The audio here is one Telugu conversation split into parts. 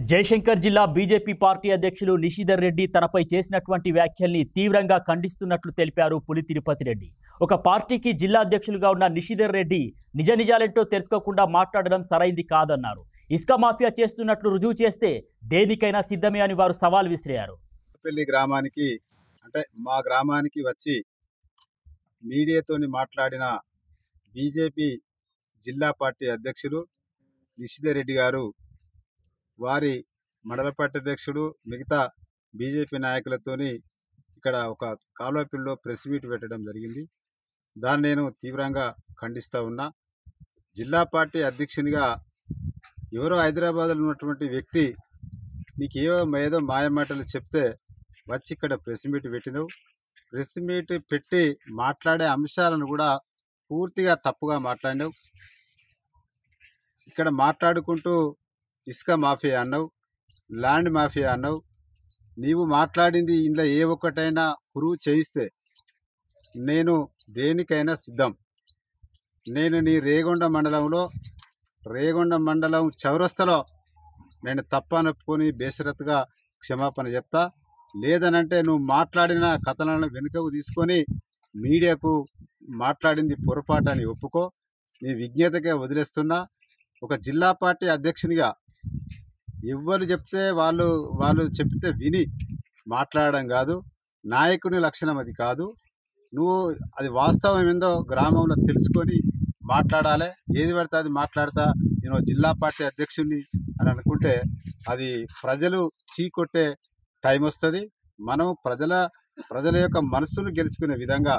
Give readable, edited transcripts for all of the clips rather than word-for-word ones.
జయశంకర్ జిల్లా బీజేపీ పార్టీ అధ్యక్షులు నిషిధర్ రెడ్డి తనపై చేసినటువంటి వ్యాఖ్యల్ని తీవ్రంగా ఖండిస్తున్నట్లు తెలిపారు పులి తిరుపతి రెడ్డి. ఒక పార్టీకి జిల్లా అధ్యక్షులుగా ఉన్న నిషిధర్ రెడ్డి నిజ నిజాలేంటో తెలుసుకోకుండా మాట్లాడడం సరైంది కాదన్నారు. ఇసుక మాఫియా చేస్తున్నట్లు రుజువు చేస్తే దేనికైనా సిద్ధమే అని వారు సవాల్ విసిరారు. పెళ్లి గ్రామానికి అంటే మా గ్రామానికి వచ్చి మీడియాతోని మాట్లాడిన బీజేపీ జిల్లా పార్టీ అధ్యక్షులు నిషిధర్ రెడ్డి గారు వారి మండల పార్టీ అధ్యక్షుడు మిగతా బీజేపీ నాయకులతోని ఇక్కడ ఒక కాలువపిల్లో ప్రెస్ మీట్ పెట్టడం జరిగింది. దాన్ని నేను తీవ్రంగా ఖండిస్తూ ఉన్నా. జిల్లా పార్టీ అధ్యక్షునిగా ఎవరో హైదరాబాద్లో ఉన్నటువంటి వ్యక్తి నీకు ఏదో మాయమాటలు చెప్తే వచ్చి ఇక్కడ ప్రెస్ మీట్ పెట్టినావు. ప్రెస్ మీట్ పెట్టి మాట్లాడే అంశాలను కూడా పూర్తిగా తప్పుగా మాట్లాడినావు. ఇక్కడ మాట్లాడుకుంటూ ఇసుక మాఫియా అన్నావు, ల్యాండ్ మాఫియా అన్నావు. నీవు మాట్లాడింది ఇందులో ఏ ఒక్కటైనా ప్రూవ్ చేయిస్తే నేను దేనికైనా సిద్ధం. నేను నీ రేగొండ మండలం చౌరస్తలో నేను తప్పనొప్పుకొని బేసరత్తుగా క్షమాపణ చెప్తా. లేదనంటే నువ్వు మాట్లాడిన కథనాలను వెనుకకు తీసుకొని మీడియాకు మాట్లాడింది పొరపాటు అని ఒప్పుకో. నీ విజ్ఞతకే వదిలేస్తున్నా. ఒక జిల్లా పార్టీ అధ్యక్షునిగా ఎవరు చెప్తే వాళ్ళు చెప్తే విని మాట్లాడడం కాదు, నాయకుని లక్షణం అది కాదు. నువ్వు అది వాస్తవం ఏందో గ్రామంలో తెలుసుకొని మాట్లాడాలి. ఏది పడితే అది మాట్లాడతా నేను జిల్లా పార్టీ అధ్యక్షుడిని అని అనుకుంటే అది ప్రజలు చీకొట్టే టైం వస్తుంది. మనం ప్రజల యొక్క మనసును గెలుచుకునే విధంగా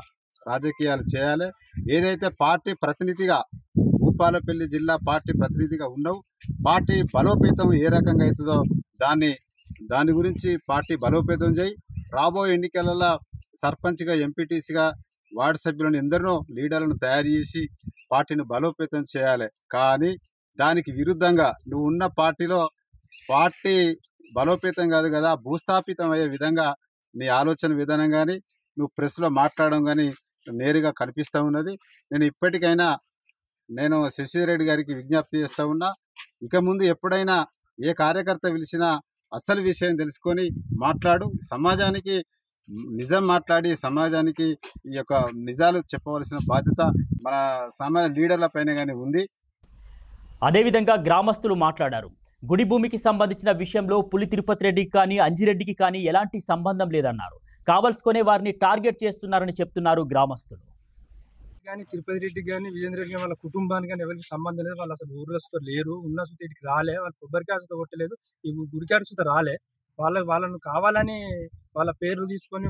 రాజకీయాలు చేయాలి. ఏదైతే పార్టీ ప్రతినిధిగా భూపాలపల్లి జిల్లా పార్టీ ప్రతినిధిగా ఉన్నావు, పార్టీ బలోపేతం ఏ రకంగా అవుతుందో దాని గురించి పార్టీ బలోపేతం చేయి. రాబోయే ఎన్నికలలో సర్పంచ్గా, ఎంపీటీసీగా, వార్డు సభ్యులను ఎందరినో లీడర్లను తయారు చేసి పార్టీని బలోపేతం చేయాలి. కానీ దానికి విరుద్ధంగా నువ్వు ఉన్న పార్టీ బలోపేతం కాదు కదా, భూస్థాపితం అయ్యే విధంగా నీ ఆలోచన విధానం కానీ నువ్వు ప్రెస్లో మాట్లాడడం కానీ నేరుగా కనిపిస్తూ ఉన్నది. నేను ఇప్పటికైనా శశిధర్ రెడ్డి గారికి విజ్ఞప్తి చేస్తూ ఉన్నా. ఇక ముందు ఎప్పుడైనా ఏ కార్యకర్త పిలిచినా అసలు విషయం తెలుసుకొని మాట్లాడు. సమాజానికి నిజం మాట్లాడి సమాజానికి ఈ యొక్క నిజాలు చెప్పవలసిన బాధ్యత మన సమాజ లీడర్ల పైన కానీ ఉంది. అదేవిధంగా గ్రామస్తులు మాట్లాడారు. గుడి భూమికి సంబంధించిన విషయంలో పులి తిరుపతి రెడ్డికి కానీ అంజిరెడ్డికి కానీ ఎలాంటి సంబంధం లేదన్నారు. కావలసుకునే వారిని టార్గెట్ చేస్తున్నారని చెప్తున్నారు గ్రామస్తులు. కానీ తిరుపతి రెడ్డికి కానీ విజేంద్ర రెడ్డి కానీ వాళ్ళ కుటుంబానికి కానీ ఎవరికి సంబంధం లేదు. వాళ్ళు అసలు ఊర్లో లేరు, ఉన్న సుతీటికి రాలే, వాళ్ళు కొబ్బరికాయతో కొట్టలేదు, ఈ గురికాడ సుత రాలే. వాళ్ళను కావాలని వాళ్ళ పేర్లు తీసుకొని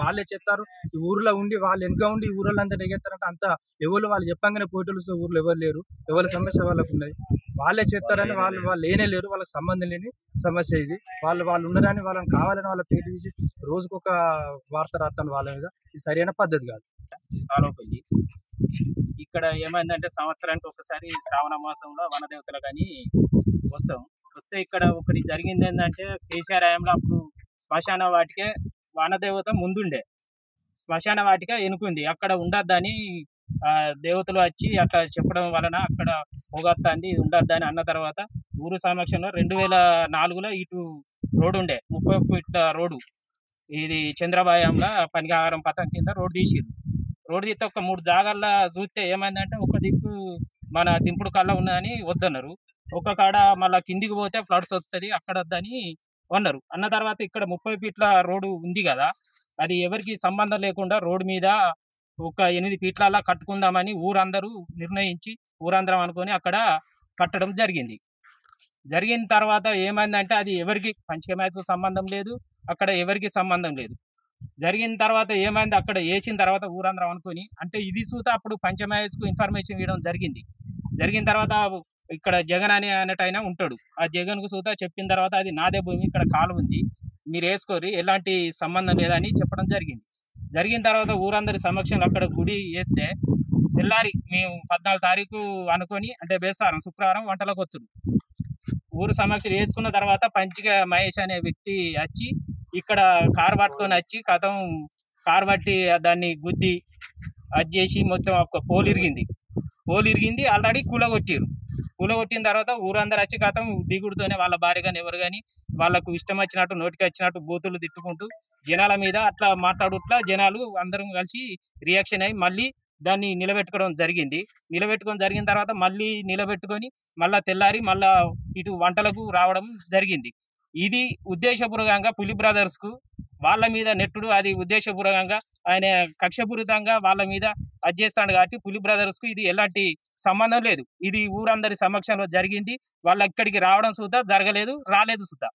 వాళ్ళే చెప్తారు. ఈ ఊర్లో ఉండి వాళ్ళు వెనుక ఉండి ఈ ఊళ్ళో అంతా నెగెత్తారంటే అంత ఎవరు వాళ్ళు చెప్పంగానే పోటీలు ఊర్లో ఎవరు లేరు, ఎవరి సమస్య వాళ్ళకు ఉన్నది. వాళ్ళే చెప్తారని వాళ్ళు లేనే లేరు. వాళ్ళకి సంబంధం లేని సమస్య ఇది. వాళ్ళు ఉన్నారని వాళ్ళని కావాలని వాళ్ళ పేరు తీసి రోజుకొక వార్త రాస్తాను వాళ్ళ మీద. ఇది సరైన పద్ధతి కాదు. కాలువపల్లి ఇక్కడ ఏమైందంటే సంవత్సరానికి ఒకసారి శ్రావణ మాసంలో వనదేవతలు కానీ వస్తే ఇక్కడ ఒకటి జరిగింది ఏంటంటే కేసీఆర్ హయాంలో అప్పుడు శ్మశాన వాటికే వనదేవత ముందుండే, శ్మశాన వాటిక ఎనుకుంది. అక్కడ ఉండద్దని దేవతలు వచ్చి అట్లా చెప్పడం వలన అక్కడ పోగొత్తాంది, ఉండద్దని అన్న తర్వాత ఊరు సమక్షంలో 2004లో ఇటు రోడ్డు ఉండే 30 ఫీట్ల రోడ్డు, ఇది చంద్రబాయంలో పనిగారం పథకం కింద రోడ్డు తీసిరు. రోడ్డు తీస్తే ఒక 3 జాగాల్లో చూస్తే ఏమైందంటే ఒక దిక్కు మన దింపుడు కళ్ళ ఉన్నదని వద్దన్నారు, ఒక కాడ మళ్ళీ కిందికి పోతే ఫ్లడ్స్ వస్తుంది అక్కడ వద్దని అన్నారు. అన్న తర్వాత ఇక్కడ 30 ఫీట్ల రోడ్డు ఉంది కదా, అది ఎవరికి సంబంధం లేకుండా రోడ్డు మీద ఒక 8 ఫీట్ల కట్టుకుందామని ఊరందరూ నిర్ణయించి ఊరందరం అనుకొని అక్కడ కట్టడం జరిగింది. జరిగిన తర్వాత ఏమైందంటే అది ఎవరికి పంచకమేసుకు సంబంధం లేదు, అక్కడ ఎవరికి సంబంధం లేదు. జరిగిన తర్వాత ఏమైంది, అక్కడ వేసిన తర్వాత ఊరందరం అనుకొని అంటే ఇది సూత అప్పుడు పంచమహేష్కు ఇన్ఫర్మేషన్ ఇవ్వడం జరిగింది. జరిగిన తర్వాత ఇక్కడ జగన్ అనేటైనా ఉంటాడు, ఆ జగన్కు సూత చెప్పిన తర్వాత అది నాదే భూమి, ఇక్కడ కాలువ ఉంది, మీరు వేసుకోరి, ఎలాంటి సంబంధం లేదని చెప్పడం జరిగింది. జరిగిన తర్వాత ఊరందరి సమక్షంలో అక్కడ గుడి వేస్తే తెల్లారి మేము 14 తారీఖు అనుకొని అంటే బేస్తారం శుక్రవారం వంటలకు వచ్చుడు. ఊరు సమక్షం వేసుకున్న తర్వాత పంచిక మహేష్ అనే వ్యక్తి వచ్చి ఇక్కడ కారు పట్టుకొని వచ్చి కారు పట్టి దాన్ని గుద్ది అది చేసి మొత్తం ఒక పోలు ఇరిగింది ఆల్రెడీ కూలగొట్టారు. కూలగొట్టిన తర్వాత ఊరందరూ వచ్చి గతం దిగుడుతోనే వాళ్ళ భార్య కానీ ఎవరు కానీ వాళ్ళకు ఇష్టం వచ్చినట్టు నోటికి వచ్చినట్టు బూతులు తిట్టుకుంటూ జనాల మీద అట్లా మాట్లాడుట్లా జనాలు అందరం కలిసి రియాక్షన్ అయ్యి మళ్ళీ దాన్ని నిలబెట్టుకోవడం జరిగిన తర్వాత మళ్ళీ నిలబెట్టుకొని మళ్ళా తెల్లారి మళ్ళా ఇటు వంటలకు రావడం జరిగింది. ఇది ఉద్దేశపూర్వకంగా పులి బ్రదర్స్ కు వాళ్ళ మీద నెట్టుడు, అది ఉద్దేశపూర్వకంగా ఆయన కక్షపూరితంగా వాళ్ళ మీద అది చేస్తాడు కాబట్టి పులి బ్రదర్స్ కు ఇది ఎలాంటి సంబంధం లేదు. ఇది ఊరందరి సమక్షంలో జరిగింది. వాళ్ళ ఇక్కడికి రావడం సుద్ధా జరగలేదు, రాలేదు సుద్ధా.